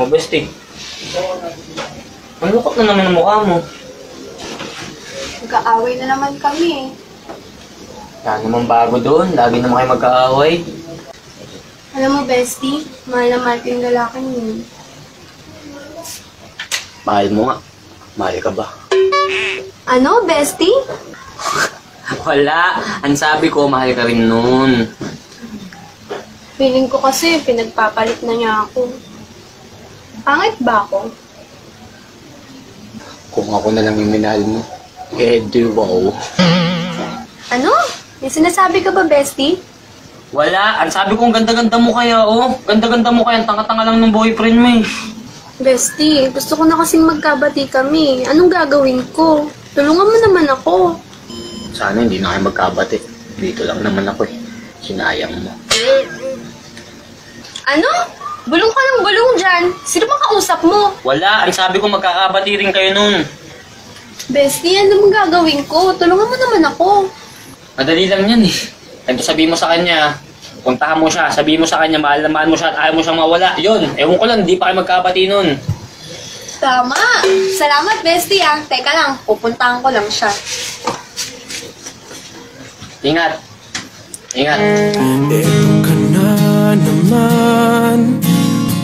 Oh, bestie. Ang lukot na naman ang mukha mo. Magkaaway na naman kami. Wala naman bago doon. Lagi naman kayo magkaaway. Alam mo, bestie, mahal na mahal ko yung lalaking yun. Mahal mo nga. Mahal ka ba? Ano, bestie? Wala. Ang sabi ko, mahal ka rin nun. Feeling ko kasi pinagpapalit na niya ako. Pangit ba ako? Kung ako na lang yung minahal mo, eh di wow. Ano? May sinasabi ka ba, bestie? Wala. Ang sabi ko, ang ganda-ganda mo kaya, oh. Ganda-ganda mo kaya. Ang tanga-tanga lang ng boyfriend mo, eh. Bestie, gusto ko na kasing magkabati kami. Anong gagawin ko? Tulungan mo naman ako. Sana hindi na kayo magkabati. Dito lang naman ako, eh. Sinayang mo. Ano? Bulong ka ng bulong dyan. Sino bang kausap mo? Wala. Ang sabi ko, magkakabati rin kayo nun. Bestie, ano mong gagawin ko? Tulungan mo naman ako. Madali lang yan, eh. Ito sabihin mo sa kanya, puntahan mo siya, sabihin mo sa kanya, mahal na mahal mo siya at ayaw mo siyang mawala. Yun, ewan ko lang, di pa kayo magkabati nun. Tama. Salamat, bestie, ah. Teka lang, pupuntahan ko lang siya. Ingat. Ingat. Eto ka na naman,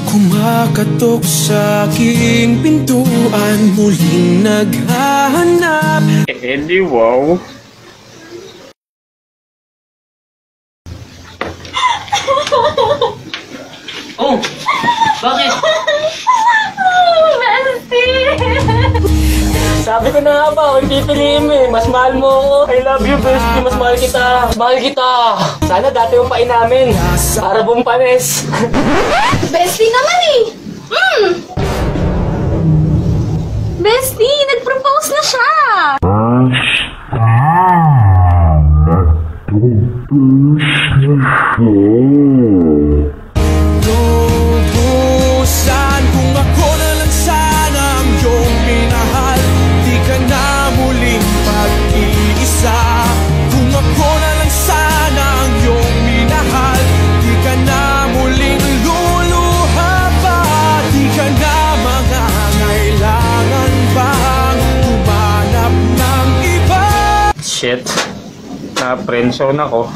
kumakatok sa aking pintuan, muling naghahanap. Hindi, wow. Oh, bakit? Bestie! Sabi ko na nga ba, huwag pipiliin mo eh. Mas mahal mo ako. I love you, bestie. Mas mahal kita. Mahal kita. Sana dati yung pain namin. Para bumpanes. Bestie naman eh! Bestie, nag-propose na siya! Lubusan kung ako na lang sana ang iyong minahal, di ka na muling mag-iisa. Kung ako na lang sana ang iyong minahal, di ka na muling luluha pa. Di ka na mangangailangan bang humanap ng iba. Shit. Na-friendzone ako.